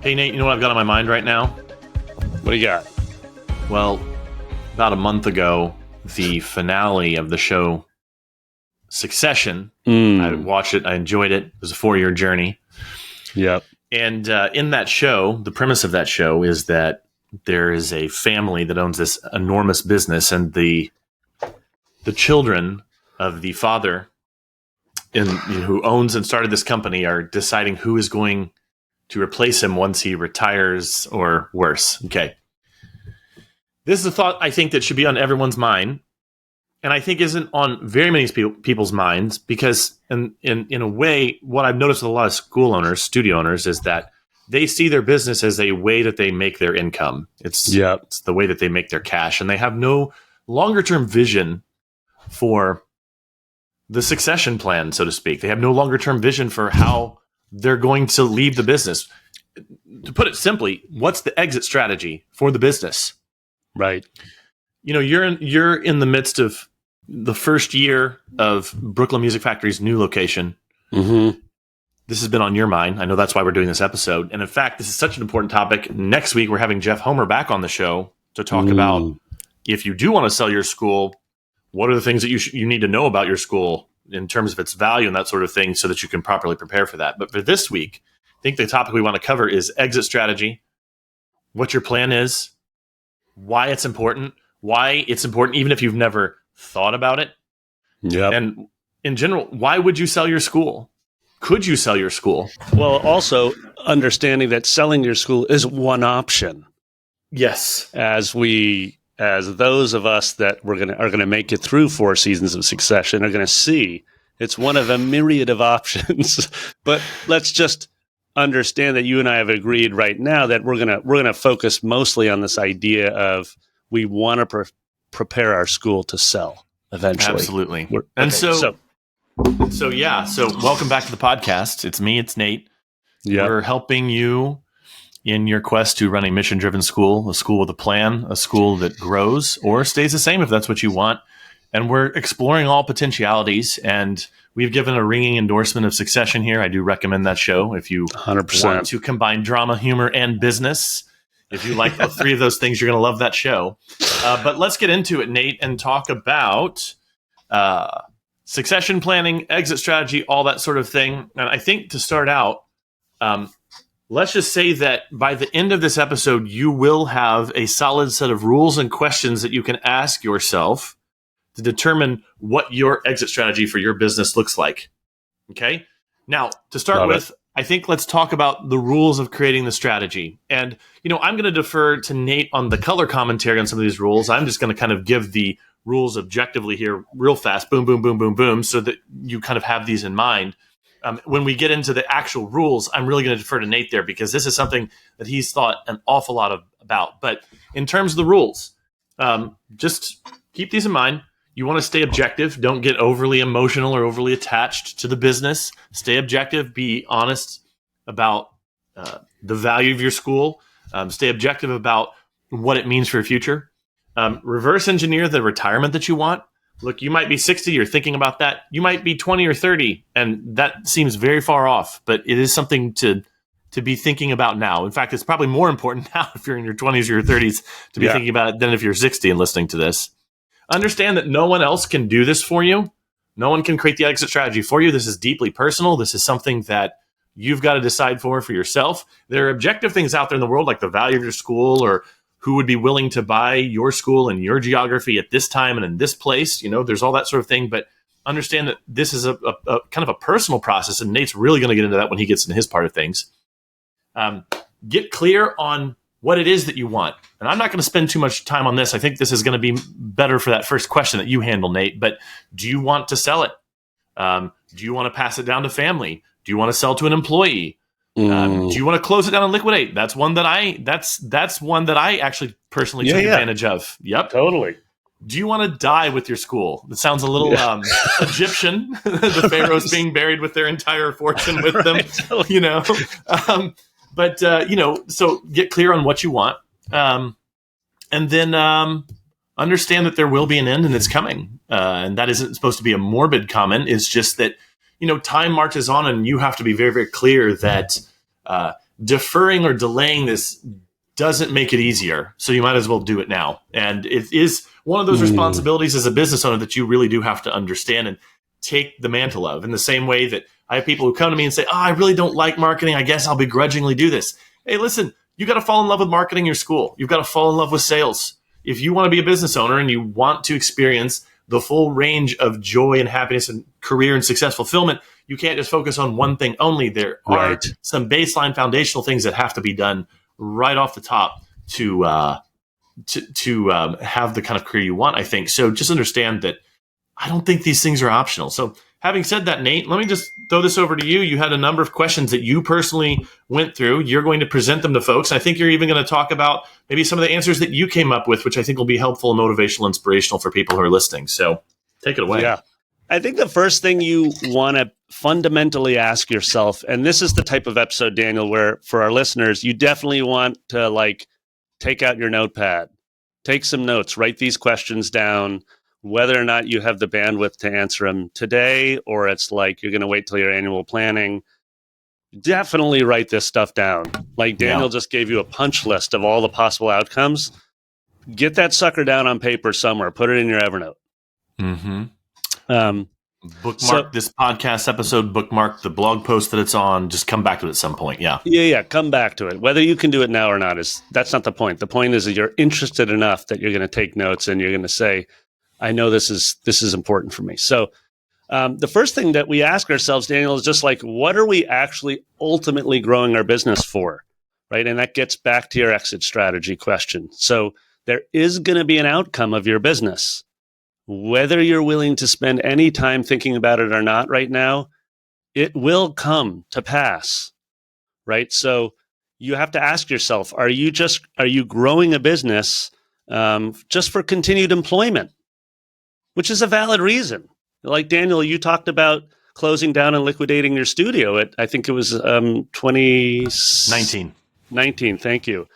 Hey, Nate, you know what I've got on my mind right now? What do you got? Well, about a month ago, the finale of the show Succession, I watched it, I enjoyed it. It was a 4-year journey. Yep. And in that show, the premise of that show is that there is a family that owns this enormous business, and the children of the father who owns and started this company are deciding who is going to replace him once he retires or worse. Okay. This is a thought I think that should be on everyone's mind, and I think isn't on very many people's minds, because in a way, what I've noticed with a lot of school owners, studio owners, is that they see their business as a way that they make their income. It's the way that they make their cash, and they have no longer-term vision for the succession plan, so to speak. They have no longer-term vision for how they're going to leave the business. To put it simply, what's the exit strategy for the business? Right. You know, you're in the midst of the first year of Brooklyn Music Factory's new location. Mm-hmm. This has been on your mind. I know that's why we're doing this episode. And in fact, this is such an important topic. Next week, we're having Jeff Homer back on the show to talk about, if you do want to sell your school, what are the things that you need to know about your school in terms of its value and that sort of thing, so that you can properly prepare for that. But for this week, I think the topic we want to cover is exit strategy, what your plan is, why it's important even if you've never thought about it. Yeah. And in general, why would you sell your school? Could you sell your school? Well, also understanding that selling your school is one option. Yes. As those of us that are gonna make it through 4 seasons of Succession are gonna see, it's one of a myriad of options. But let's just understand that you and I have agreed right now that we're gonna focus mostly on this idea of we want to prepare our school to sell eventually. Absolutely. So welcome back to the podcast. It's me, it's Nate. Yeah. We're helping you in your quest to run a mission-driven school, a school with a plan, a school that grows or stays the same if that's what you want. And we're exploring all potentialities, and we've given a ringing endorsement of Succession here. I do recommend that show if you 100% want to combine drama, humor, and business. If you like the 3 of those things, you're going to love that show. But let's get into it, Nate, and talk about succession planning, exit strategy, all that sort of thing. And I think to start out, let's just say that by the end of this episode, you will have a solid set of rules and questions that you can ask yourself to determine what your exit strategy for your business looks like. Okay? Now, to start with, I think let's talk about the rules of creating the strategy. And, I'm going to defer to Nate on the color commentary on some of these rules. I'm just going to kind of give the rules objectively here real fast. Boom, boom, boom, boom, boom, so that you kind of have these in mind. When we get into the actual rules, I'm really going to defer to Nate there, because this is something that he's thought an awful lot about. But in terms of the rules, just keep these in mind. You want to stay objective. Don't get overly emotional or overly attached to the business. Stay objective. Be honest about the value of your school. Stay objective about what it means for your future. Reverse engineer the retirement that you want. Look, you might be 60, you're thinking about that. You might be 20 or 30, and that seems very far off, but it is something to be thinking about now. In fact, it's probably more important now if you're in your 20s or your 30s to be thinking about it than if you're 60 and listening to this. Understand that no one else can do this for you. No one can create the exit strategy for you. This is deeply personal. This is something that you've got to decide for yourself. There are objective things out there in the world, like the value of your school, or who would be willing to buy your school and your geography at this time and in this place. There's all that sort of thing. But understand that this is a kind of a personal process, and Nate's really going to get into that when he gets into his part of things. Get clear on what it is that you want. And I'm not going to spend too much time on this. I think this is going to be better for that first question that you handle, Nate. But do you want to sell it? Do you want to pass it down to family? Do you want to sell to an employee? Do you want to close it down and liquidate? That's one that I actually personally took advantage of. Yep. Totally. Do you want to die with your school? It sounds a little Egyptian, the pharaohs being buried with their entire fortune with them, So get clear on what you want. And then understand that there will be an end and it's coming. And that isn't supposed to be a morbid comment. It's just that, time marches on and you have to be very, very clear that deferring or delaying this doesn't make it easier. So you might as well do it now. And it is one of those responsibilities as a business owner that you really do have to understand and take the mantle of. In the same way that I have people who come to me and say, I really don't like marketing. I guess I'll begrudgingly do this. Hey, listen, you got to fall in love with marketing in your school. You've got to fall in love with sales. If you want to be a business owner and you want to experience the full range of joy and happiness and career and success fulfillment, you can't just focus on one thing only. There are some baseline foundational things that have to be done right off the top to have the kind of career you want, I think. So just understand that I don't think these things are optional. So having said that, Nate, let me just throw this over to you. You had a number of questions that you personally went through. You're going to present them to folks. I think you're even going to talk about maybe some of the answers that you came up with, which I think will be helpful and motivational, inspirational for people who are listening. So take it away. Yeah. I think the first thing you want to fundamentally ask yourself, and this is the type of episode, Daniel, where for our listeners, you definitely want to take out your notepad, take some notes, write these questions down, whether or not you have the bandwidth to answer them today, or it's like you're going to wait till your annual planning. Definitely write this stuff down. Like Daniel just gave you a punch list of all the possible outcomes. Get that sucker down on paper somewhere. Put it in your Evernote. Mm-hmm. Bookmark this podcast episode, bookmark the blog post that it's on. Just come back to it at some point. Yeah. Come back to it. Whether you can do it now or not that's not the point. The point is that you're interested enough that you're going to take notes and you're going to say, I know this is important for me. So the first thing that we ask ourselves, Daniel, is just what are we actually ultimately growing our business for, right? And that gets back to your exit strategy question. So there is going to be an outcome of your business. Whether you're willing to spend any time thinking about it or not right now, it will come to pass, right? So you have to ask yourself, are you growing a business just for continued employment? Which is a valid reason. Like Daniel, you talked about closing down and liquidating your studio I think it was 2019. 19, thank you.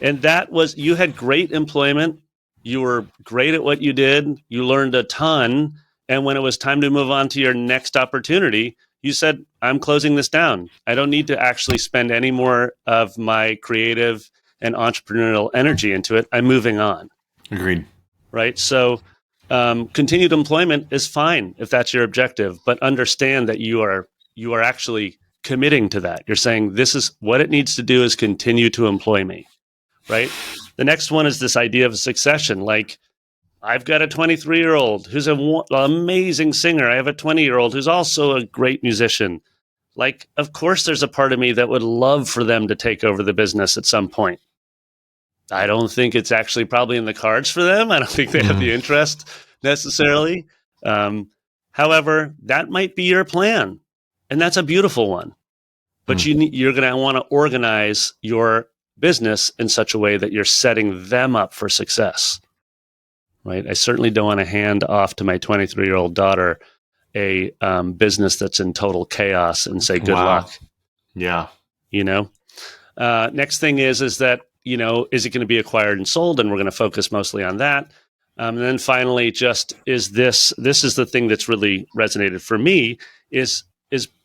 And that was, you had great employment. You were great at what you did. You learned a ton. And when it was time to move on to your next opportunity, you said, I'm closing this down. I don't need to actually spend any more of my creative and entrepreneurial energy into it. I'm moving on. Agreed. Right? So continued employment is fine if that's your objective, but understand that you are actually committing to that. You're saying this is what it needs to do is continue to employ me, right? The next one is this idea of succession. Like, I've got a 23-year-old who's an amazing singer. I have a 20-year-old who's also a great musician. Like, of course, there's a part of me that would love for them to take over the business at some point. I don't think it's actually probably in the cards for them. I don't think they have the interest necessarily. However, that might be your plan, and that's a beautiful one. But you're going to want to organize your business in such a way that you're setting them up for success, right? I certainly don't want to hand off to my 23-year-old daughter a business that's in total chaos and say, good luck. Yeah. Next thing is that, is it going to be acquired and sold? And we're going to focus mostly on that. And then finally, this is the thing that's really resonated for me is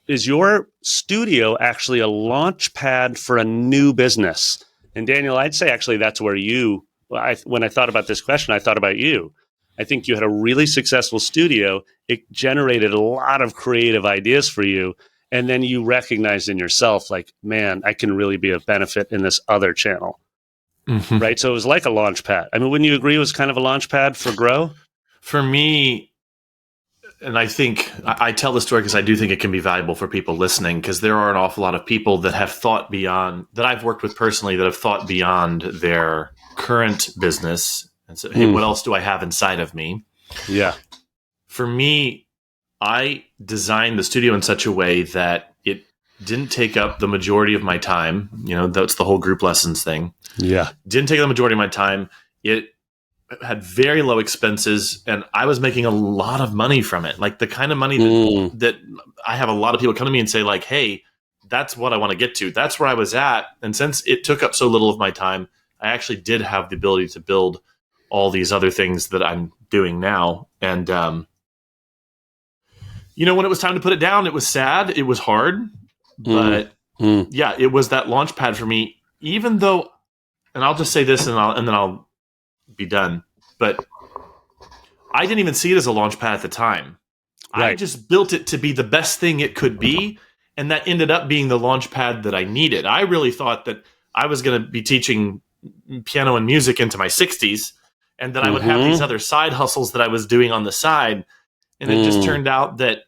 your studio actually a launch pad for a new business? And Daniel, I'd say actually that's where when I thought about this question, I thought about you. I think you had a really successful studio. It generated a lot of creative ideas for you. And then you recognized in yourself, like, man, I can really be of benefit in this other channel. Mm-hmm. Right? So it was like a launch pad. I mean, wouldn't you agree it was kind of a launch pad for Grow? For me, and I think I tell the story because I do think it can be valuable for people listening, because there are an awful lot of people that have thought beyond, that I've worked with personally, that have thought beyond their current business and said, hey, what else do I have inside of me? Yeah. For me, I designed the studio in such a way that it didn't take up the majority of my time. That's the whole group lessons thing. Yeah. Didn't take up the majority of my time. It had very low expenses, and I was making a lot of money from it. Like the kind of money that I have a lot of people come to me and say, like, hey, that's what I want to get to. That's where I was at. And since it took up so little of my time, I actually did have the ability to build all these other things that I'm doing now. And, when it was time to put it down, it was sad. It was hard. But yeah, it was that launch pad for me, even though, and I'll just say this and then I'll be done. But I didn't even see it as a launch pad at the time. Right. I just built it to be the best thing it could be. And that ended up being the launch pad that I needed. I really thought that I was going to be teaching piano and music into my 60s, and that I would have these other side hustles that I was doing on the side. And it just turned out that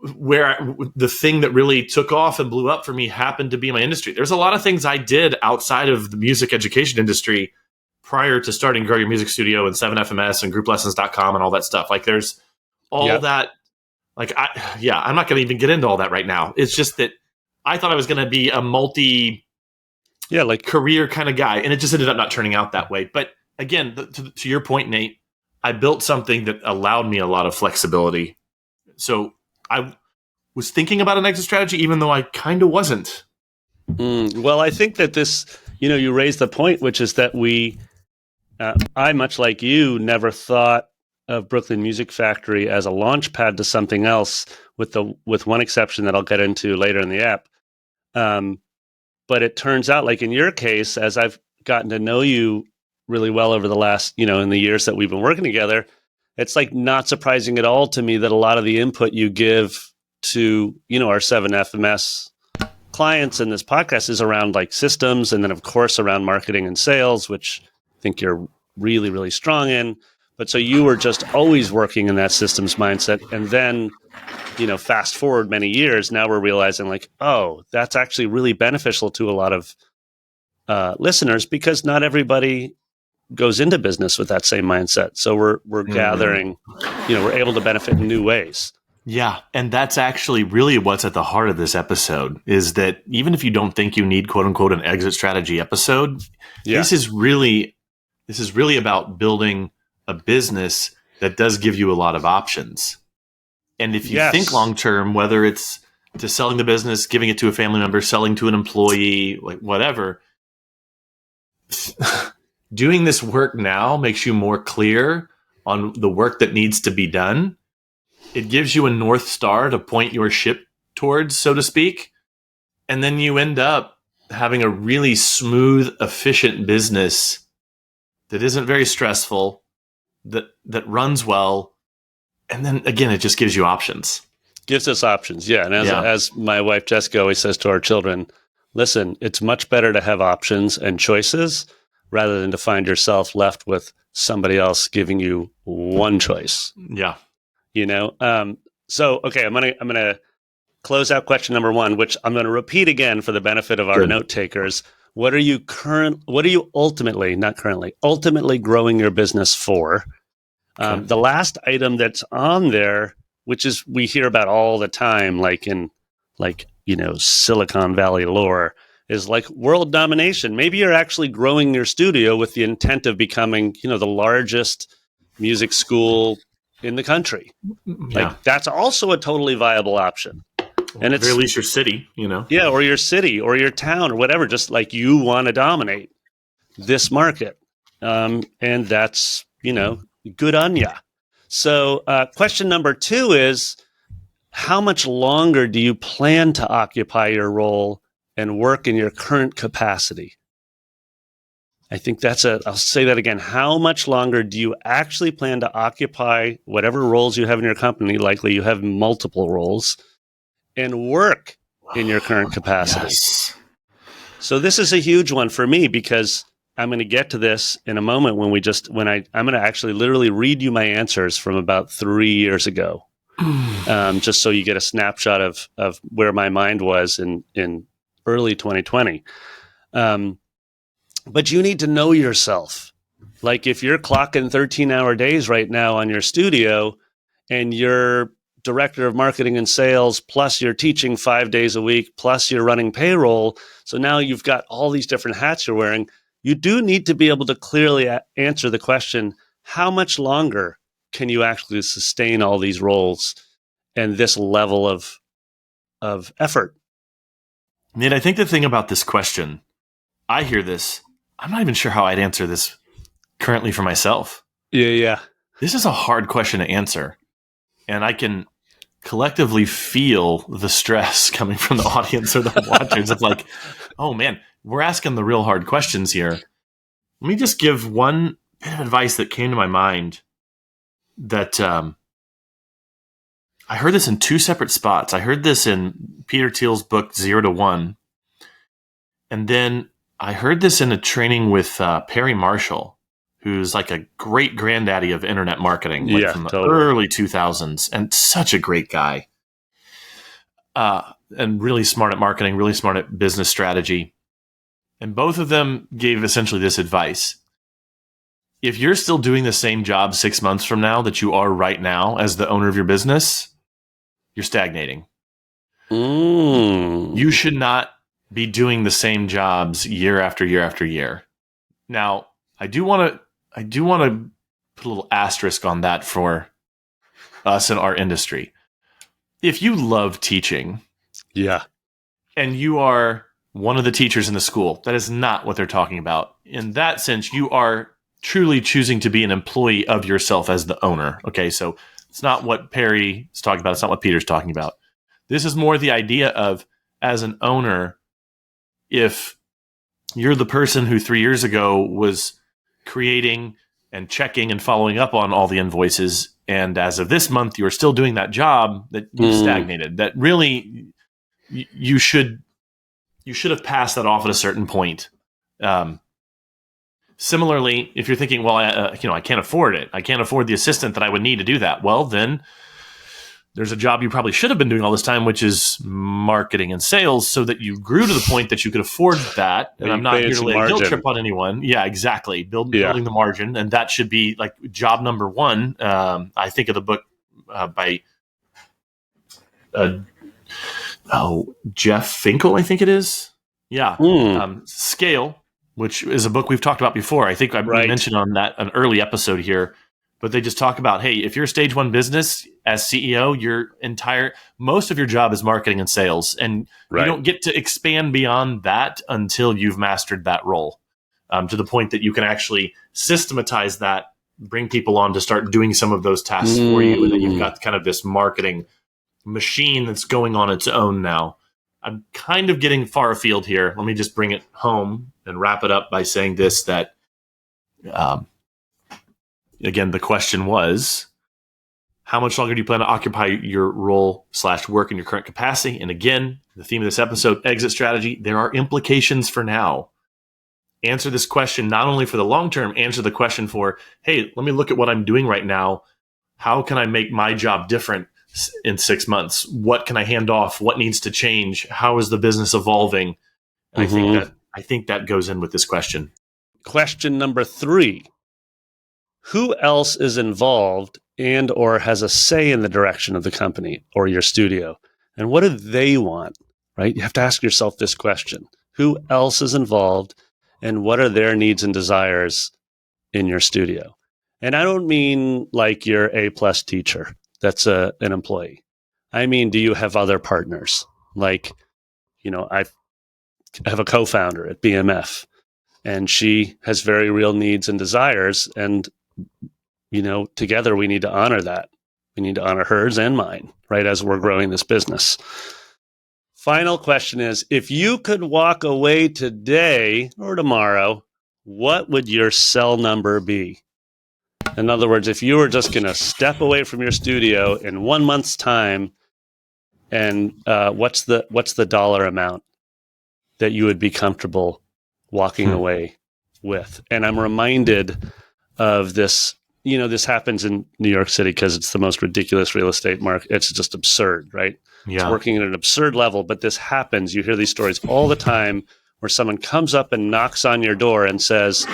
the thing that really took off and blew up for me happened to be my industry. There's a lot of things I did outside of the music education industry prior to starting Grow Your Music Studio and 7FMS and grouplessons.com and all that stuff. Like there's all that. Like, I'm not going to even get into all that right now. It's just that I thought I was going to be a career kind of guy, and it just ended up not turning out that way. But again, to your point, Nate, I built something that allowed me a lot of flexibility. So I was thinking about an exit strategy, even though I kind of wasn't. Well, I think that this, you raised the point, which is that I, much like you, never thought of Brooklyn Music Factory as a launch pad to something else, with one exception that I'll get into later in the app. But it turns out, like in your case, as I've gotten to know you really well over the last, in the years that we've been working together, it's like not surprising at all to me that a lot of the input you give to, our 7FMS clients in this podcast is around like systems, and then of course around marketing and sales, which I think you're really, really strong in. But so you were just always working in that systems mindset. And then, fast forward many years, now we're realizing like, oh, that's actually really beneficial to a lot of listeners, because not everybody goes into business with that same mindset. So we're gathering, we're able to benefit in new ways. Yeah. And that's actually really what's at the heart of this episode, is that even if you don't think you need, quote unquote, an exit strategy episode, this is really about building a business that does give you a lot of options. And if you think long-term, whether it's to selling the business, giving it to a family member, selling to an employee, like whatever, doing this work now makes you more clear on the work that needs to be done. It gives you a North Star to point your ship towards, so to speak. And then you end up having a really smooth, efficient business that isn't very stressful, that runs well. And then again, it just gives you options. Gives us options. Yeah. And as my wife Jessica always says to our children, listen, it's much better to have options and choices rather than to find yourself left with somebody else giving you one choice. Yeah. So, okay, I'm going to close out question number one, which I'm going to repeat again for the benefit of our note takers. What are you ultimately growing your business for? The last item that's on there, which is we hear about all the time, like in Silicon Valley lore, is like world domination. Maybe you're actually growing your studio with the intent of becoming, the largest music school in the country. Yeah. Like that's also a totally viable option. And it's at very least your city, Yeah, or your city or your town or whatever, just like you want to dominate this market. And that's, good on ya. So question number 2 is, how much longer do you plan to occupy your role and work in your current capacity? I think I'll say that again. How much longer do you actually plan to occupy whatever roles you have in your company? Likely you have multiple roles, and work in your current capacity. Yes. So this is a huge one for me, because I'm going to get to this in a moment I'm going to actually literally read you my answers from about 3 years ago. Just so you get a snapshot of where my mind was in early 2020. But you need to know yourself. Like if you're clocking 13-hour days right now on your studio, and you're director of marketing and sales, plus you're teaching 5 days a week, plus you're running payroll, so now you've got all these different hats you're wearing, you do need to be able to clearly answer the question, how much longer can you actually sustain all these roles and this level of effort? Nate, I think the thing about this question, I hear this, I'm not even sure how I'd answer this currently for myself? Yeah. This is a hard question to answer. And I can collectively feel the stress coming from the audience or the watchers of like, oh man, we're asking the real hard questions here. Let me just give one bit of advice that came to my mind that I heard this in two separate spots. I heard this in Peter Thiel's book, 0 to 1. And then I heard this in a training with Perry Marshall, who's like a great granddaddy of internet marketing, like from the early 2000s, and such a great guy. And really smart at marketing, really smart at business strategy. And both of them gave essentially this advice. If you're still doing the same job 6 months from now that you are right now as the owner of your business, you're stagnating. You should not be doing the same jobs year after year after year. Now, I do want to put a little asterisk on that for us in our industry. If you love teaching, and you are one of the teachers in the school, that is not what they're talking about. In that sense, you are truly choosing to be an employee of yourself as the owner. Okay, so it's not what Perry is talking about. It's not what Peter's talking about. This is more the idea of, as an owner, if you're the person who 3 years ago was creating and checking and following up on all the invoices, and as of this month, you're still doing that job, that you stagnated, that really you should have passed that off at a certain point. Similarly, if you're thinking, well, I can't afford it. I can't afford the assistant that I would need to do that. Well, then there's a job you probably should have been doing all this time, which is marketing and sales, so that you grew to the point that you could afford that. And I'm not here to lay a guilt trip on anyone. Yeah, exactly. Building the margin. And that should be like job number one. I think of the book by Jeff Finkel, I think it is. Yeah. Scale, which is a book we've talked about before. I think I mentioned on an early episode here. But they just talk about, hey, if you're a stage one business as CEO, most of your job is marketing and sales. And you don't get to expand beyond that until you've mastered that role, to the point that you can actually systematize that, bring people on to start doing some of those tasks for you. And then you've got kind of this marketing machine that's going on its own now. I'm kind of getting far afield here. Let me just bring it home and wrap it up by saying this, that again, the question was, how much longer do you plan to occupy your role / work in your current capacity? And again, the theme of this episode, exit strategy. There are implications for now. Answer this question not only for the long term, answer the question for, hey, let me look at what I'm doing right now. How can I make my job different in 6 months? What can I hand off? What needs to change? How is the business evolving? I think that goes in with this question. Question number 3. Who else is involved and or has a say in the direction of the company or your studio? And what do they want, right? You have to ask yourself this question. Who else is involved and what are their needs and desires in your studio? And I don't mean like your A+ teacher that's an employee. I mean, do you have other partners? Like, I have a co-founder at BMF and she has very real needs and desires, and together we need to honor that. We need to honor hers and mine, right, as we're growing this business. Final question is, if you could walk away today or tomorrow, what would your cell number be? In other words, if you were just going to step away from your studio in 1 month's time, and what's the dollar amount that you would be comfortable walking away with? And I'm reminded of this. This happens in New York City because it's the most ridiculous real estate market. It's just absurd, right? Yeah. It's working at an absurd level, but this happens. You hear these stories all the time where someone comes up and knocks on your door and says,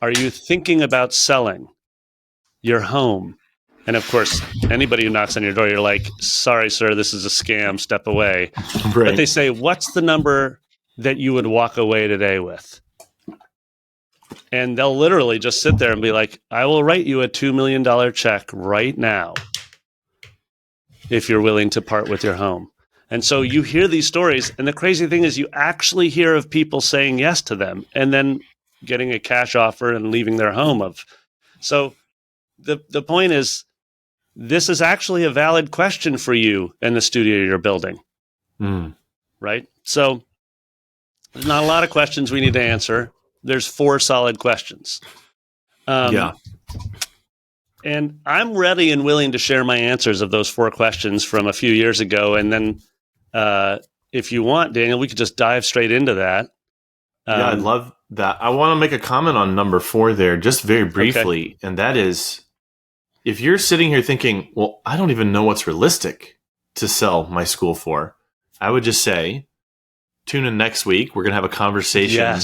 are you thinking about selling your home? And of course, anybody who knocks on your door, you're like, sorry, sir, this is a scam, step away. Right. But they say, what's the number that you would walk away today with? And they'll literally just sit there and be like, I will write you a $2 million check right now if you're willing to part with your home. And so you hear these stories, and the crazy thing is you actually hear of people saying yes to them. And then getting a cash offer and leaving their home of. So the point is, this is actually a valid question for you in the studio you're building, right? So there's not a lot of questions we need to answer. There's 4 solid questions. And I'm ready and willing to share my answers of those 4 questions from a few years ago. And then if you want, Daniel, we could just dive straight into that. I'd love that. I want to make a comment on number 4 there, just very briefly. Okay. And that is, if you're sitting here thinking, well, I don't even know what's realistic to sell my school for, I would just say, tune in next week. We're going to have a conversation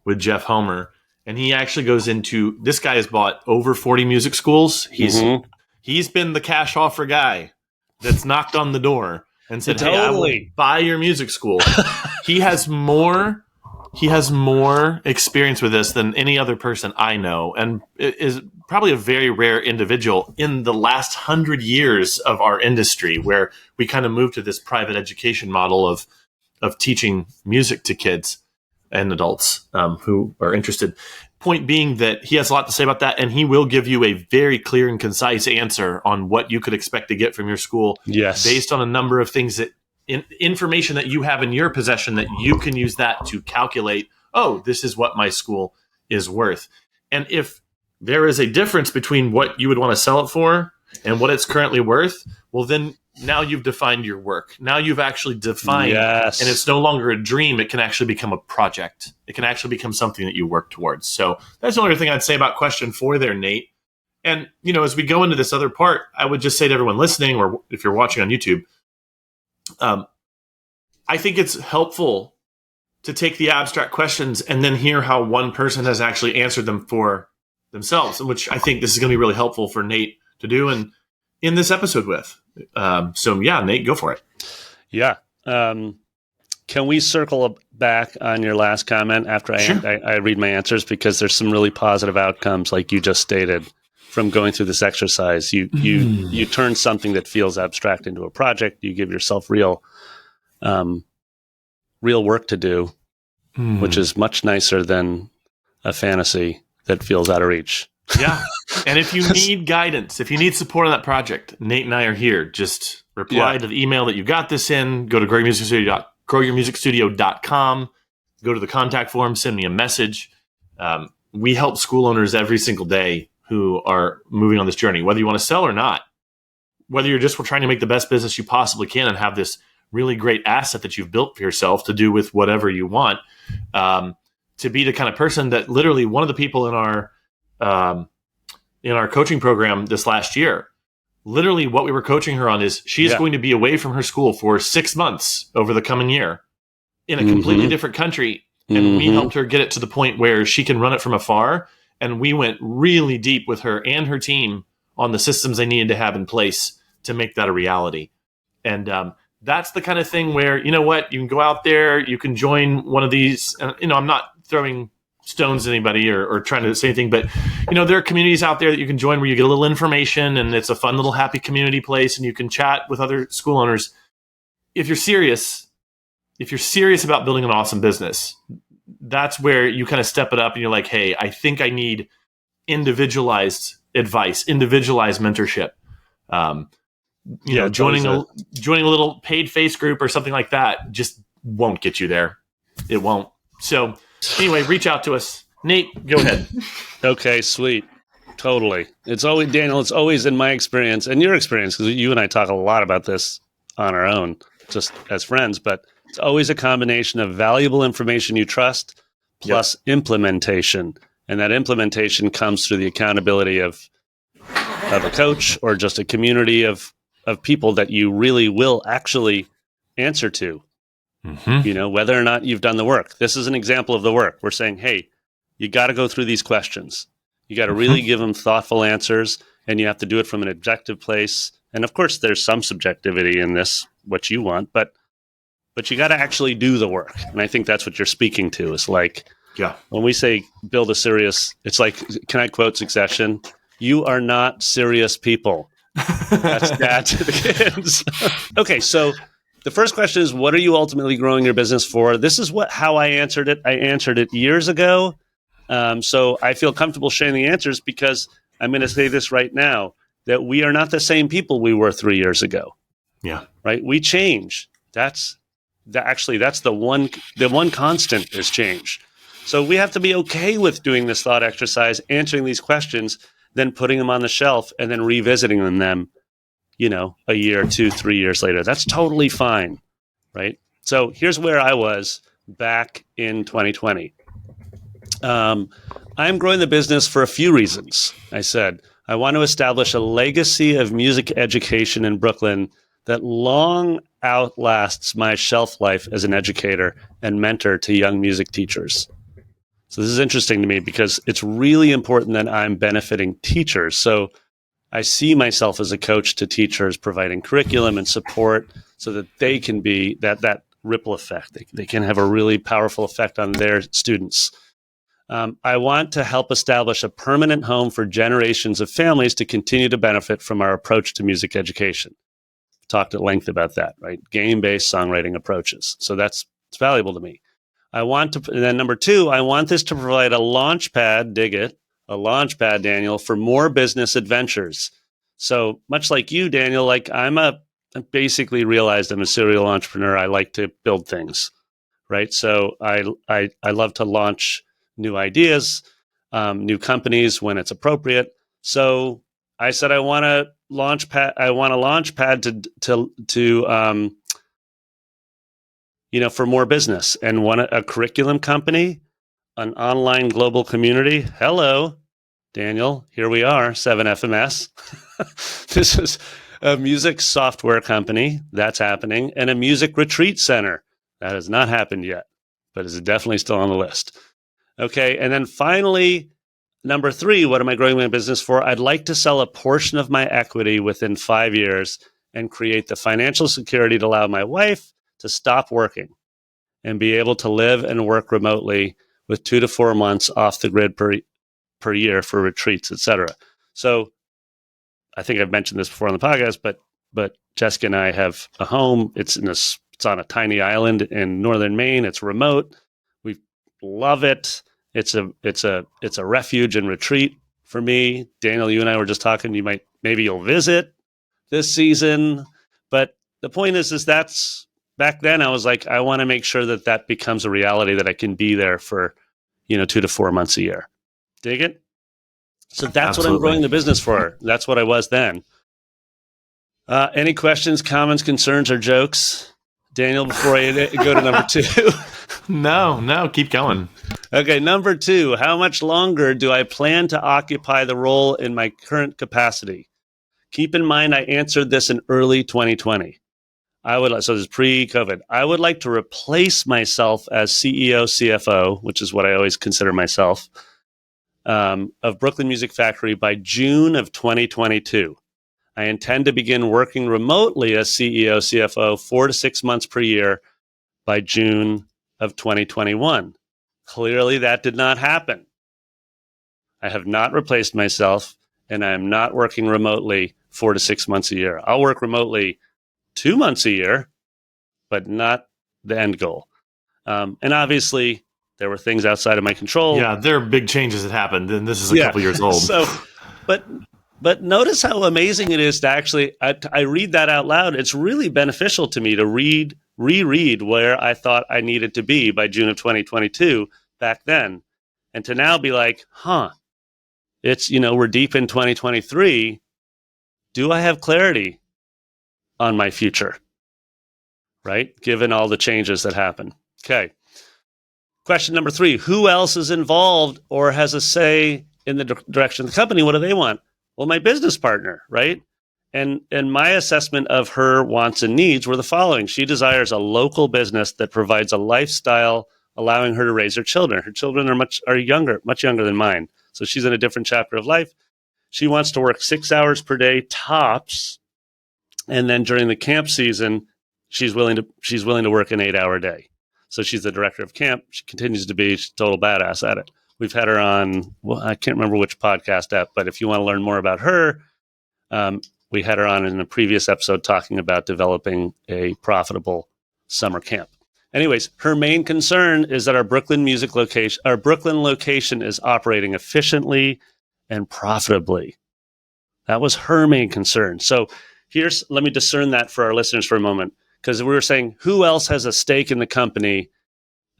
with Jeff Homer. And he actually goes into, this guy has bought over 40 music schools. He's been the cash offer guy that's knocked on the door and said, hey, I will buy your music school. He has more experience with this than any other person I know, and is probably a very rare individual in the last 100 years of our industry, where we kind of moved to this private education model of teaching music to kids and adults who are interested. Point being that he has a lot to say about that, and he will give you a very clear and concise answer on what you could expect to get from your school, based on a number of things that information that you have in your possession that you can use that to calculate, oh, this is what my school is worth. And if there is a difference between what you would want to sell it for and what it's currently worth, well, then now you've defined your work. Now you've actually defined, and it's no longer a dream. It can actually become a project. It can actually become something that you work towards. So that's the only thing I'd say about question 4 there, Nate. And, as we go into this other part, I would just say to everyone listening, or if you're watching on YouTube, I think it's helpful to take the abstract questions and then hear how one person has actually answered them for themselves, which I think this is going to be really helpful for Nate to do and in this episode with. Nate, go for it. Yeah. Can we circle back on your last comment after I read my answers? Because there's some really positive outcomes, like you just stated, from going through this exercise. You turn something that feels abstract into a project. You give yourself real work to do, which is much nicer than a fantasy that feels out of reach. Yeah. And if you need guidance, if you need support on that project, Nate and I are here. Just reply to the email that you got this in. Go to growyourmusicstudio.com. Go to the contact form. Send me a message. We help school owners every single day who are moving on this journey, whether you want to sell or not, whether you're just trying to make the best business you possibly can and have this really great asset that you've built for yourself to do with whatever you want, to be the kind of person that literally one of the people in our coaching program this last year, literally what we were coaching her on is she is going to be away from her school for 6 months over the coming year in a completely different country. And we helped her get it to the point where she can run it from afar. And we went really deep with her and her team on the systems they needed to have in place to make that a reality. And that's the kind of thing where, you know what, you can go out there, you can join one of these. I'm not throwing stones at anybody or trying to say anything, but there are communities out there that you can join where you get a little information, and it's a fun little happy community place, and you can chat with other school owners. If you're serious about building an awesome business, that's where you kind of step it up and you're like, hey, I think I need individualized advice, individualized mentorship. Joining a little paid face group or something like that just won't get you there. It won't. So anyway, reach out to us. Nate, go ahead. Okay, sweet. Totally. It's always, Daniel, it's always in my experience and your experience, because you and I talk a lot about this on our own, just as friends, but it's always a combination of valuable information you trust plus implementation. And that implementation comes through the accountability of a coach or just a community of people that you really will actually answer to, whether or not you've done the work. This is an example of the work. We're saying, hey, you got to go through these questions. You got to really give them thoughtful answers, and you have to do it from an objective place. And of course, there's some subjectivity in this, what you want, but you got to actually do the work. And I think that's what you're speaking to. Is like, when we say build a serious, it's like, can I quote Succession? You are not serious people. That's dad to the kids. Okay, so the first question is, what are you ultimately growing your business for? This is how I answered it. I answered it years ago. So I feel comfortable sharing the answers because I'm going to say this right now, that we are not the same people we were 3 years ago. Yeah. Right? We change. That's the one constant is change. So we have to be okay with doing this thought exercise, answering these questions, then putting them on the shelf and then revisiting them, a year, 2, 3 years later. That's totally fine. Right? So here's where I was back in 2020. I'm growing the business for a few reasons. I said, I want to establish a legacy of music education in Brooklyn that long outlasts my shelf life as an educator and mentor to young music teachers. So this is interesting to me because it's really important that I'm benefiting teachers. So I see myself as a coach to teachers, providing curriculum and support so that they can be that ripple effect. They can have a really powerful effect on their students. I want to help establish a permanent home for generations of families to continue to benefit from our approach to music education. Talked at length about that, right? Game-based songwriting approaches. So it's valuable to me. And then number 2, I want this to provide a launch pad, a launch pad, Daniel, for more business adventures. So much like you, Daniel, I basically realized I'm a serial entrepreneur. I like to build things, right? So I love to launch new ideas, new companies when it's appropriate. So I said I want a launch pad to for more business, and want a curriculum company, an online global community. Hello, Daniel. Here we are, 7FMS. This is a music software company that's happening, and a music retreat center that has not happened yet, but is definitely still on the list. Okay, and then finally, number 3, what am I growing my business for? I'd like to sell a portion of my equity within 5 years and create the financial security to allow my wife to stop working and be able to live and work remotely with 2 to 4 months off the grid per year for retreats, etc. So I think I've mentioned this before on the podcast, but Jessica and I have a home. It's on a tiny island in northern Maine. It's remote. We love it. It's a refuge and retreat for me. Daniel, you and I were just talking. Maybe you'll visit this season. But the point is that's back then I was like, I want to make sure that becomes a reality, that I can be there for 2 to 4 months a year. Dig it? So that's Absolutely. What I'm growing the business for. That's what I was then. Any questions, comments, concerns, or jokes, Daniel, before I go to number 2? No, keep going. Okay, number 2, how much longer do I plan to occupy the role in my current capacity? Keep in mind, I answered this in early 2020. So this is pre-COVID. I would like to replace myself as CEO, CFO, which is what I always consider myself, of Brooklyn Music Factory by June of 2022. I intend to begin working remotely as CEO, CFO 4 to 6 months per year by June of 2021. Clearly, that did not happen. I have not replaced myself, and I am not working remotely 4 to 6 months a year. I'll work remotely 2 months a year, but not the end goal. And obviously, there were things outside of my control. Yeah, there are big changes that happened, and this is a couple years old. So, but notice how amazing it is to actually, I read that out loud. It's really beneficial to me to reread where I thought I needed to be by June of 2022 back then. And to now be like, it's, we're deep in 2023. Do I have clarity on my future? Right? Given all the changes that happen. Okay. Question number 3, who else is involved or has a say in the direction of the company? What do they want? Well, my business partner, right? And my assessment of her wants and needs were the following. She desires a local business that provides a lifestyle allowing her to raise her children. Her children are much younger than mine. So she's in a different chapter of life. She wants to work 6 hours per day tops. And then during the camp season, she's willing to work an 8-hour day. So she's the director of camp. She continues to be. She's a total badass at it. We've had her on, I can't remember which podcast app, but if you want to learn more about her, we had her on in a previous episode talking about developing a profitable summer camp. Anyways, her main concern is that our Brooklyn location is operating efficiently and profitably. That was her main concern. So let me discern that for our listeners for a moment, because we were saying, who else has a stake in the company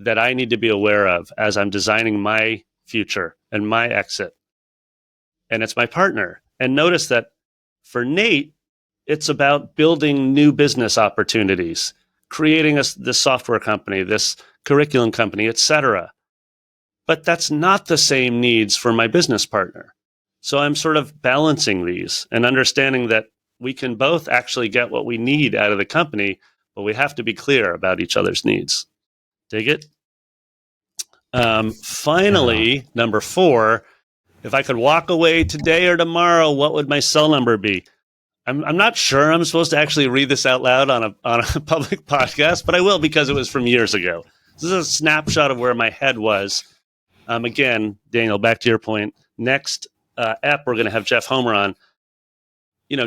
that I need to be aware of as I'm designing my future and my exit? And it's my partner. And notice that for Nate, it's about building new business opportunities, creating this software company, this curriculum company, etc. But that's not the same needs for my business partner. So I'm sort of balancing these and understanding that we can both actually get what we need out of the company, but we have to be clear about each other's needs. Dig it? Finally, number 4, if I could walk away today or tomorrow, what would my cell number be? I'm not sure I'm supposed to actually read this out loud on a public podcast, but I will because it was from years ago. This is a snapshot of where my head was. Again, Daniel, back to your point. Next ep, we're going to have Jeff Homer on.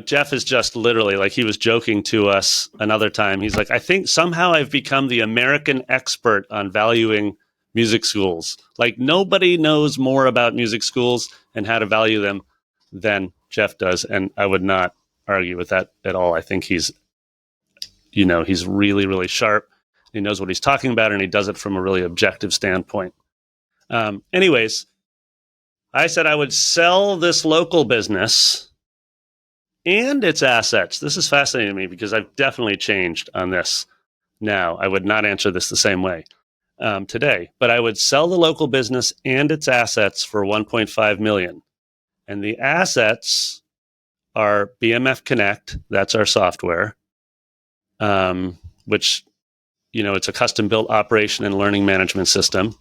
Jeff is just literally, like, he was joking to us another time. He's like, I think somehow I've become the American expert on valuing music schools. Like, nobody knows more about music schools and how to value them than Jeff does. And I would not argue with that at all. I think he's really, really sharp. He knows what he's talking about, and he does it from a really objective standpoint. Anyways, I said I would sell this local business and its assets. This is fascinating to me because I've definitely changed on this now. I would not answer this the same way today, but I would sell the local business and its assets for $1.5 million. And the assets are BMF Connect. That's our software, which, it's a custom-built operation and learning management system.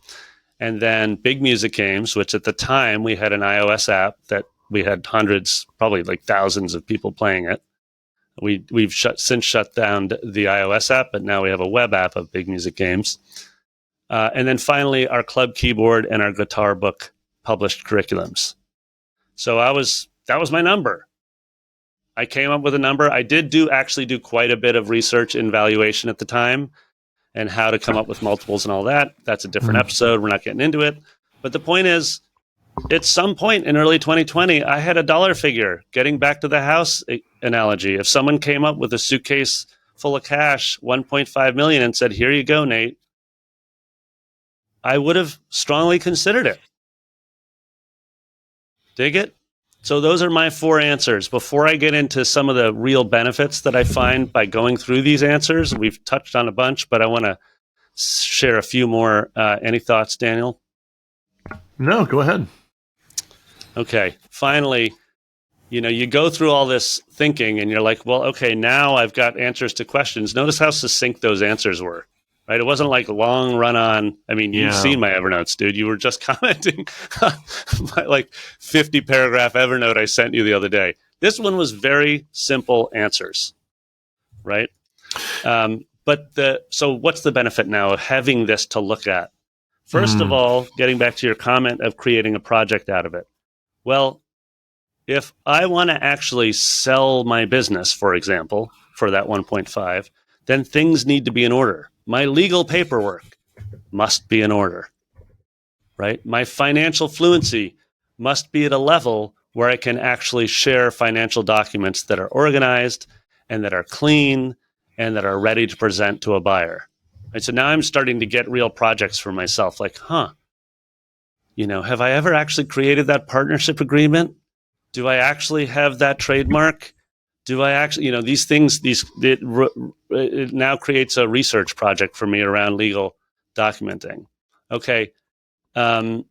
And then Big Music Games, which at the time we had an iOS app that we had hundreds, probably like thousands of people playing it. We've since shut down the iOS app, but now we have a web app of Big Music Games. And then finally, our club keyboard and our guitar book published curriculums. So that was my number. I came up with a number. I did actually do quite a bit of research in valuation at the time and how to come up with multiples and all that. That's a different episode. We're not getting into it. But the point is, at some point in early 2020, I had a dollar figure. Getting back to the house analogy, if someone came up with a suitcase full of cash, 1.5 million, and said, "Here you go, Nate," I would have strongly considered it. Dig it? So those are my 4 answers. Before I get into some of the real benefits that I find by going through these answers, we've touched on a bunch, but I want to share a few more. Any thoughts, Daniel? No, go ahead. Okay. Finally, you go through all this thinking and you're like, well, okay, now I've got answers to questions. Notice how succinct those answers were. Right? It wasn't like long run on. I mean, you've seen my Evernotes, dude. You were just commenting on my like 50 paragraph Evernote I sent you the other day. This one was very simple answers, right? So what's the benefit now of having this to look at? First of all, getting back to your comment of creating a project out of it. Well, if I want to actually sell my business, for example, for that 1.5, then things need to be in order. My legal paperwork must be in order, right? My financial fluency must be at a level where I can actually share financial documents that are organized and that are clean and that are ready to present to a buyer. Right? So now I'm starting to get real projects for myself, like, have I ever actually created that partnership agreement? Do I actually have that trademark? Do I actually, these things, it now creates a research project for me around legal documenting. Okay. And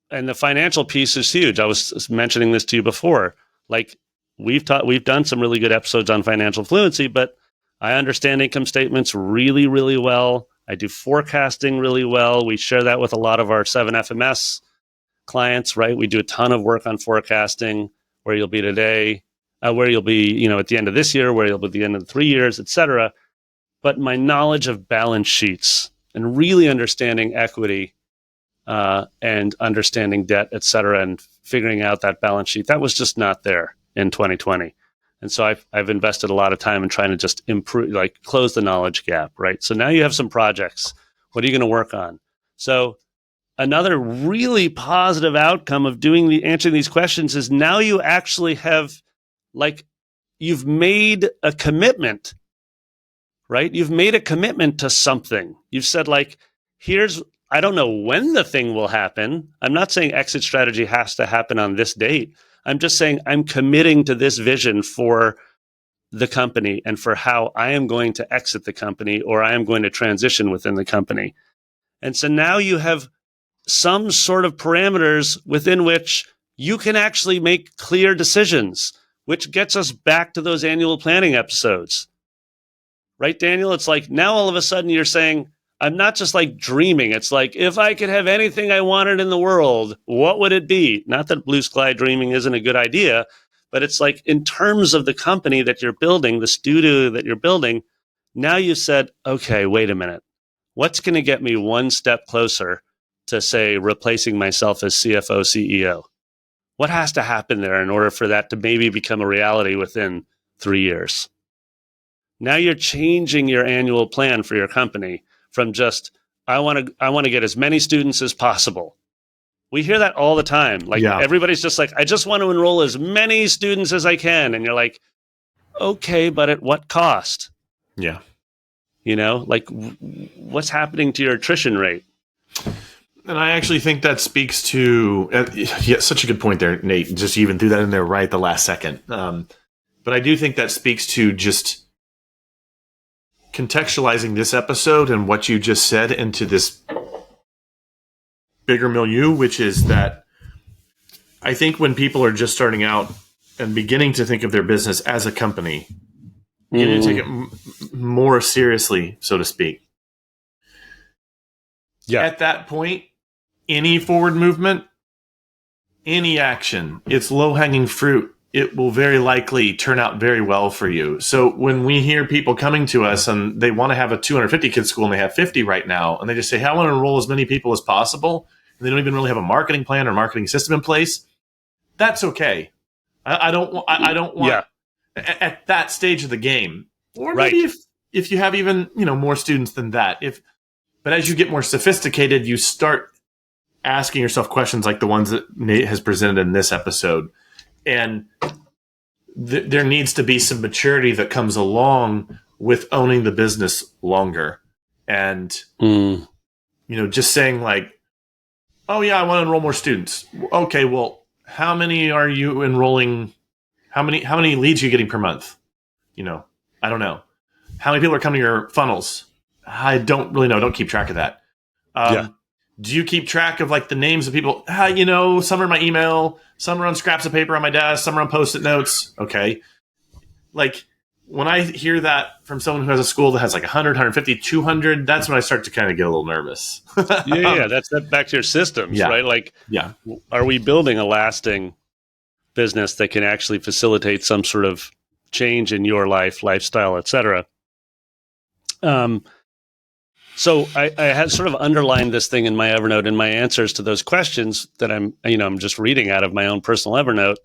the financial piece is huge. I was mentioning this to you before. Like, we've done some really good episodes on financial fluency, but I understand income statements really, really well. I do forecasting really well. We share that with a lot of our 7FMS clients, right? We do a ton of work on forecasting, where you'll be today, where you'll be, at the end of this year, where you'll be at the end of the 3 years, et cetera. But my knowledge of balance sheets and really understanding equity and understanding debt, et cetera, and figuring out that balance sheet, that was just not there in 2020. And so I've invested a lot of time in trying to just improve, like close the knowledge gap, right? So now you have some projects. What are you going to work on? So another really positive outcome of answering these questions is now you actually have, like, you've made a commitment, right? You've made a commitment to something. You've said, like, I don't know when the thing will happen. I'm not saying exit strategy has to happen on this date. I'm just saying I'm committing to this vision for the company and for how I am going to exit the company, or I am going to transition within the company. And so now you have some sort of parameters within which you can actually make clear decisions, which gets us back to those annual planning episodes. Right, Daniel? It's like now all of a sudden you're saying, I'm not just like dreaming. It's like, if I could have anything I wanted in the world, what would it be? Not that blue sky dreaming isn't a good idea, but it's like in terms of the company that you're building, the studio that you're building, now you've said, okay, wait a minute. What's going to get me one step closer to, say, replacing myself as CFO, CEO? What has to happen there in order for that to maybe become a reality within 3 years? Now you're changing your annual plan for your company from just, I want to get as many students as possible. We hear that all the time. Like everybody's just like, I just want to enroll as many students as I can. And you're like, okay, but at what cost? Yeah. Like what's happening to your attrition rate? And I actually think that speaks to, such a good point there, Nate. Just even threw that in there right at the last second. But I do think that speaks to just contextualizing this episode and what you just said into this bigger milieu, which is that I think when people are just starting out and beginning to think of their business as a company, you need to take it more seriously, so to speak. Yeah. At that point, any forward movement, any action, it's low-hanging fruit. It will very likely turn out very well for you. So when we hear people coming to us and they want to have a 250 kid school and they have 50 right now, and they just say, hey, I want to enroll as many people as possible, and they don't even really have a marketing plan or marketing system in place, that's okay. I don't want at that stage of the game, or maybe if you have even more students than that. But as you get more sophisticated, you start asking yourself questions like the ones that Nate has presented in this episode. And there needs to be some maturity that comes along with owning the business longer. And, just saying like, oh yeah, I want to enroll more students. Okay, well, how many are you enrolling? How many leads are you getting per month? I don't know. How many people are coming to your funnels? I don't really know. Don't keep track of that. Do you keep track of like the names of people? Some are in my email, some are on scraps of paper on my desk, some are on Post-it notes. Okay. Like when I hear that from someone who has a school that has like 100, 150, 200, that's when I start to kind of get a little nervous. That's back to your systems, right? Like, are we building a lasting business that can actually facilitate some sort of change in your life, lifestyle, et cetera? So I had sort of underlined this thing in my Evernote in my answers to those questions that I'm just reading out of my own personal Evernote.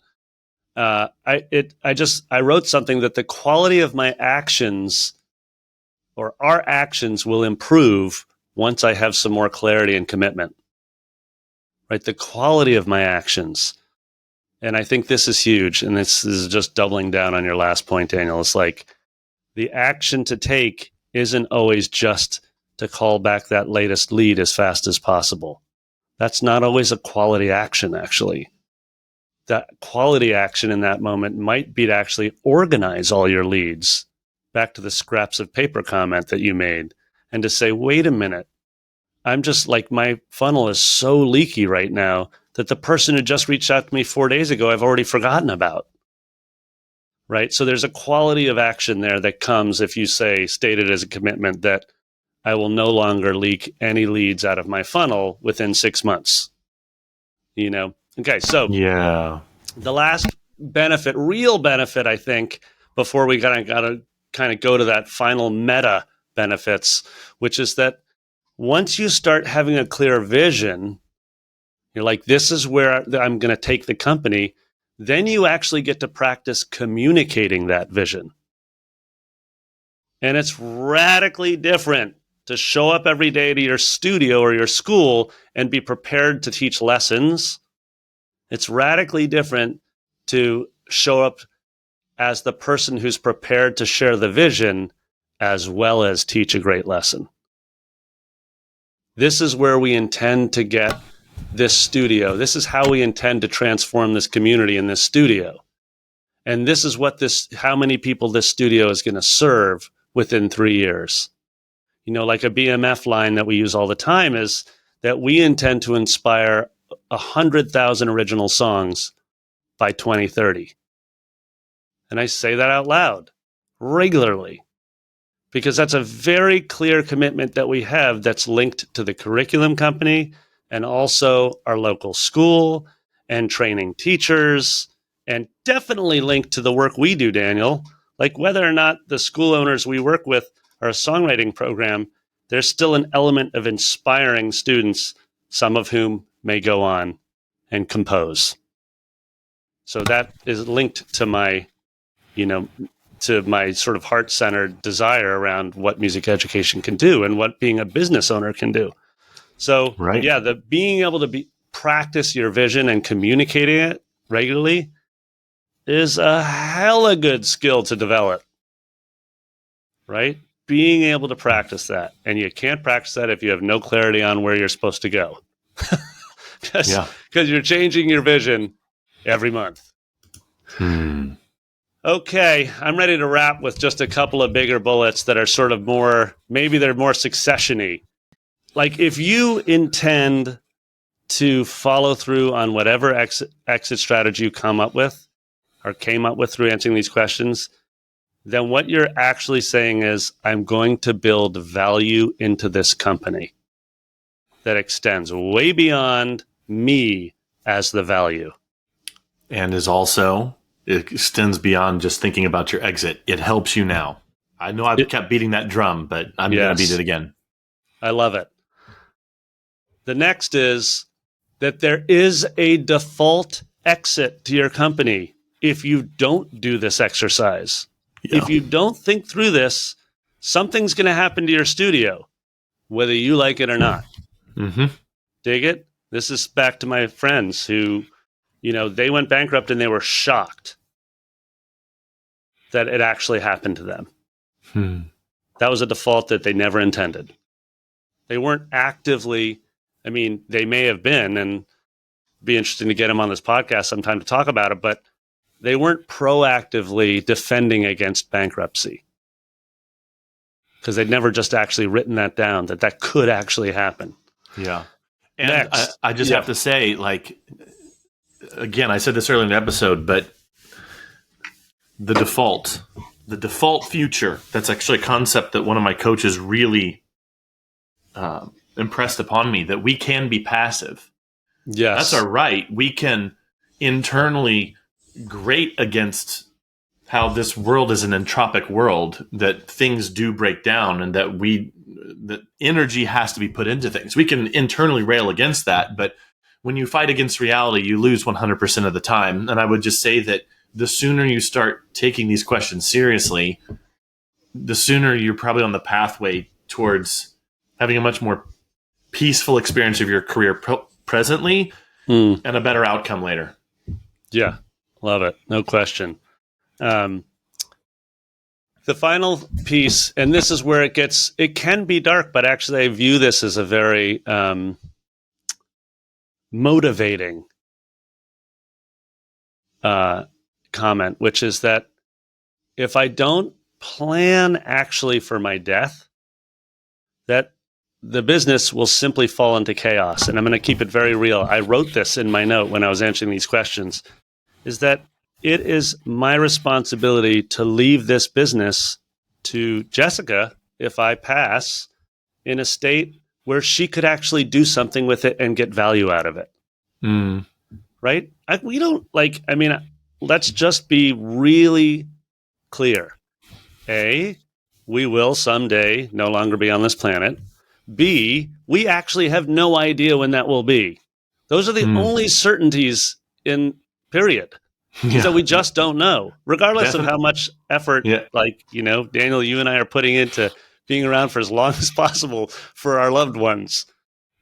I wrote something that the quality of my actions or our actions will improve once I have some more clarity and commitment. Right? The quality of my actions. And I think this is huge. And this is just doubling down on your last point, Daniel. It's like the action to take isn't always just to call back that latest lead as fast as possible. That's not always a quality action, actually. That quality action in that moment might be to actually organize all your leads, back to the scraps of paper comment that you made, and to say, wait a minute, I'm just like, my funnel is so leaky right now that the person who just reached out to me 4 days ago, I've already forgotten about. Right? So there's a quality of action there that comes if you state it as a commitment that I will no longer leak any leads out of my funnel within 6 months. Okay, so the last benefit, real benefit, I think, before we gotta kind of go to that final meta benefits, which is that once you start having a clear vision, you're like, this is where I'm going to take the company, then you actually get to practice communicating that vision. And it's radically different to show up every day to your studio or your school and be prepared to teach lessons. It's radically different to show up as the person who's prepared to share the vision as well as teach a great lesson. This is where we intend to get this studio. This is how we intend to transform this community in this studio. And this is how many people this studio is going to serve within 3 years. Like a BMF line that we use all the time is that we intend to inspire 100,000 original songs by 2030. And I say that out loud regularly because that's a very clear commitment that we have that's linked to the curriculum company and also our local school and training teachers, and definitely linked to the work we do, Daniel. Like whether or not the school owners we work with are a songwriting program, there's still an element of inspiring students, some of whom may go on and compose. So that is linked to my, to my sort of heart-centered desire around what music education can do and what being a business owner can do. So, right. Yeah, the being able to practice your vision and communicating it regularly is a hella good skill to develop, right? Being able to practice that. And you can't practice that if you have no clarity on where you're supposed to go. Because you're changing your vision every month. Okay, I'm ready to wrap with just a couple of bigger bullets that are sort of more, maybe they're more succession-y. Like if you intend to follow through on whatever exit strategy you come up with or came up with through answering these questions, then what you're actually saying is, I'm going to build value into this company that extends way beyond me as the value. And is also, it extends beyond just thinking about your exit. It helps you now. I know I've kept beating that drum, but I'm going to beat it again. I love it. The next is that there is a default exit to your company if you don't do this exercise. Yeah. If you don't think through this, something's going to happen to your studio, whether you like it or not. Mm-hmm. Dig it? This is back to my friends who, they went bankrupt and they were shocked that it actually happened to them. That was a default that they never intended. They weren't actively, they may have been, and it'd be interesting to get them on this podcast sometime to talk about it, but they weren't proactively defending against bankruptcy because they'd never just actually written that down, that could actually happen. Yeah. And I just have to say, again, I said this earlier in the episode, but the default future, that's actually a concept that one of my coaches really impressed upon me, that we can be passive. Yes. That's our right. We can internally grate against how this world is an entropic world, that things do break down and that energy has to be put into things. We can internally rail against that, but when you fight against reality, you lose 100% of the time. And I would just say that the sooner you start taking these questions seriously, the sooner you're probably on the pathway towards having a much more peaceful experience of your career presently and a better outcome later. Yeah, love it. No question. The final piece, and this is where it can be dark, but actually I view this as a very motivating comment, which is that if I don't plan actually for my death, that the business will simply fall into chaos. And I'm going to keep it very real. I wrote this in my note when I was answering these questions, is that it is my responsibility to leave this business to Jessica if I pass in a state where she could actually do something with it and get value out of it. Right? Let's just be really clear. A, we will someday no longer be on this planet. B, we actually have no idea when that will be. Those are the only certainties in period. So we just don't know, regardless of how much effort, Yeah. like, Daniel, you and I are putting into being around for as long as possible for our loved ones.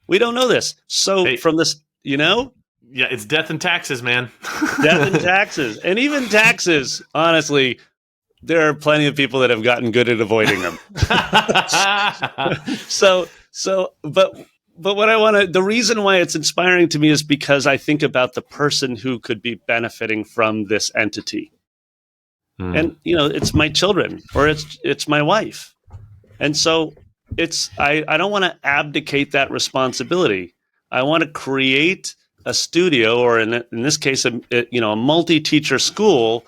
We don't know this. So from this, Yeah, it's death and taxes, man. death and taxes. And even taxes, honestly, there are plenty of people that have gotten good at avoiding them. But what the reason why it's inspiring to me is because I think about the person who could be benefiting from this entity. And, it's my children or it's my wife. And so I don't want to abdicate that responsibility. I want to create a studio, or in this case, a multi-teacher school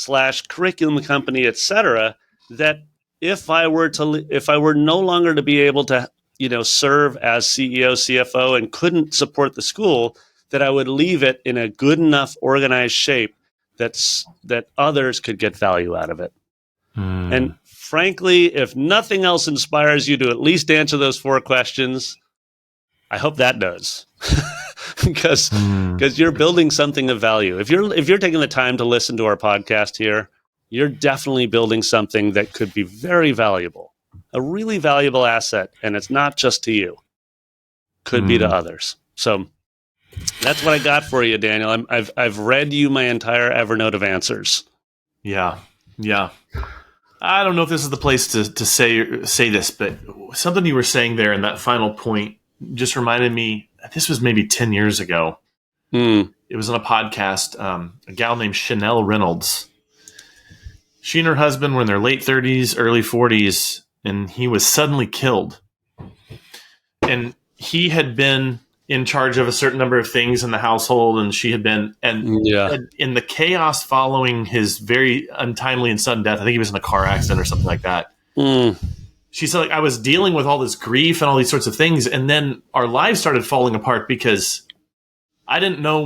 / curriculum company, etc., that if I were no longer to be able to, serve as CEO, CFO, and couldn't support the school, that I would leave it in a good enough organized shape that others could get value out of it. And frankly, if nothing else inspires you to at least answer those 4 questions, I hope that does. because you're building something of value. If you're taking the time to listen to our podcast here, you're definitely building something that could be very valuable, a really valuable asset, and it's not just to you. Could be to others. So that's what I got for you, Daniel. I've read you my entire Evernote of answers. Yeah. I don't know if this is the place to say this, but something you were saying there in that final point just reminded me. This was maybe 10 years ago. It was on a podcast. A gal named Chanel Reynolds. She and her husband were in their late 30s, early 40s, and he was suddenly killed. And he had been in charge of a certain number of things in the household, and she had been, and in the chaos following his very untimely and sudden death, I think he was in a car accident or something like that. She said, I was dealing with all this grief and all these sorts of things, and then our lives started falling apart because I didn't know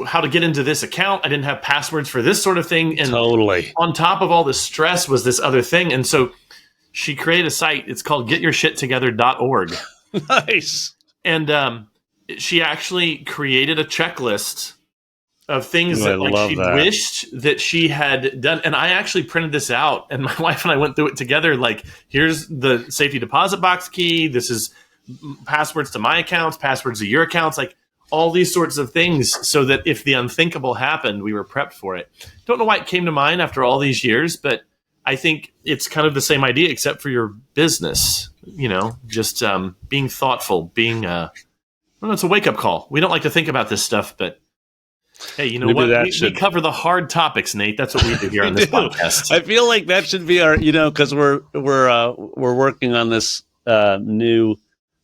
how to get into this account. I didn't have passwords for this sort of thing. And totally. On top of all this stress was this other thing. And so she created a site. It's called getyourshittogether.org. Nice. And she actually created a checklist of things she wished that she had done. And I actually printed this out, and my wife and I went through it together. Like, here's the safety deposit box key. This is passwords to my accounts, passwords to your accounts, like all these sorts of things, so that if the unthinkable happened, we were prepped for it. Don't know why it came to mind after all these years, but I think it's kind of the same idea, except for your business, just being thoughtful, it's a wake-up call. We don't like to think about this stuff, but hey, we cover the hard topics, Nate. That's what we do here on this podcast. I feel like that should be our, because we're working on this new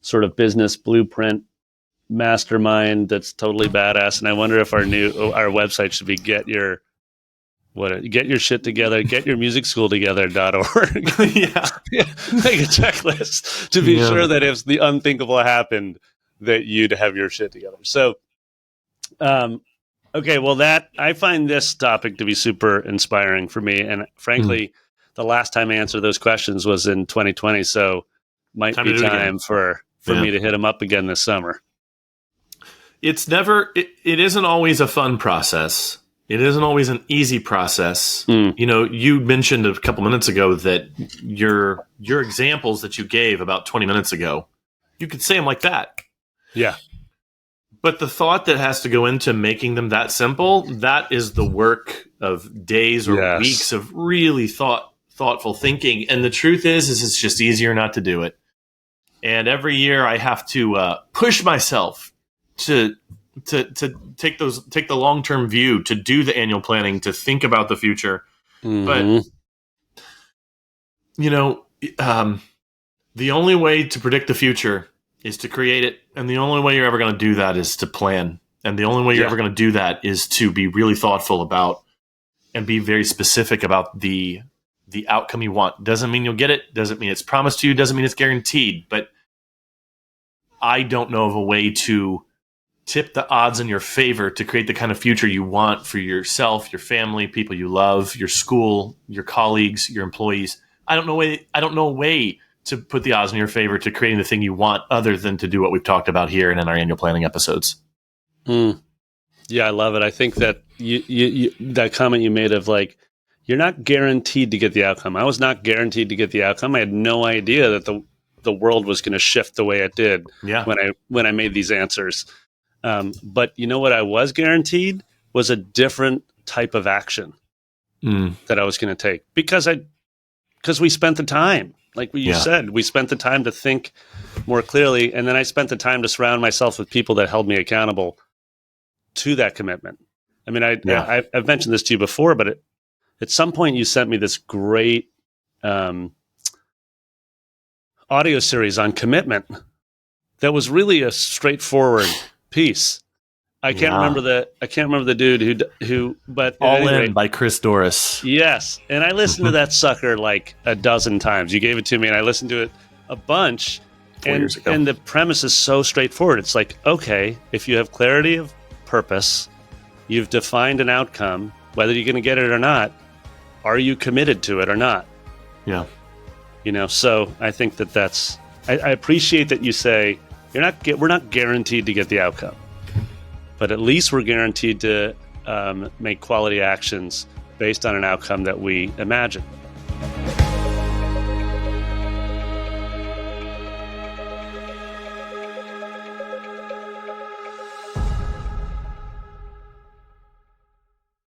sort of business blueprint mastermind that's totally badass, and I wonder if our website should be get your shit together, get your music school together.org. yeah. Make a checklist to be sure that if the unthinkable happened, that you'd have your shit together. So, okay, well, I find this topic to be super inspiring for me, and frankly, the last time I answered those questions was in 2020, so might be time for me to hit them up again this summer. It's it isn't always a fun process. It isn't always an easy process. You mentioned a couple minutes ago that your examples that you gave about 20 minutes ago, you could say them like that. Yeah. But the thought that has to go into making them that simple, that is the work of days or weeks of really thoughtful thinking. And the truth is it's just easier not to do it. And every year I have to push myself to take the long-term view, to do the annual planning, to think about the future. But the only way to predict the future is to create it, and the only way you're ever going to do that is to plan, and the only way you're ever going to do that is to be really thoughtful about and be very specific about the outcome you want. Doesn't mean you'll get it, doesn't mean it's promised to you, doesn't mean it's guaranteed, but I don't know of a way to tip the odds in your favor to create the kind of future you want for yourself, your family, people you love, your school, your colleagues, your employees. I don't know a way to put the odds in your favor to creating the thing you want other than to do what we've talked about here and in our annual planning episodes. Mm. Yeah, I love it. I think that you that comment you made of like, you're not guaranteed to get the outcome. I was not guaranteed to get the outcome. I had no idea that the world was going to shift the way it did Yeah. when I made these answers. But you know what I was guaranteed was a different type of action that I was going to take because we spent the time, like you said, we spent the time to think more clearly, and then I spent the time to surround myself with people that held me accountable to that commitment. I mean, I've mentioned this to you before, but at some point you sent me this great audio series on commitment that was really a straightforward piece. I can't remember the dude who but All In by Chris Dorris. Yes, and I listened to that sucker like a dozen times. You gave it to me, and I listened to it a bunch. 4 years ago. And the premise is so straightforward. It's like, okay, if you have clarity of purpose, you've defined an outcome, whether you're going to get it or not, are you committed to it or not? Yeah. So I think that's. I appreciate that you say we're not guaranteed to get the outcome, but at least we're guaranteed to make quality actions based on an outcome that we imagine.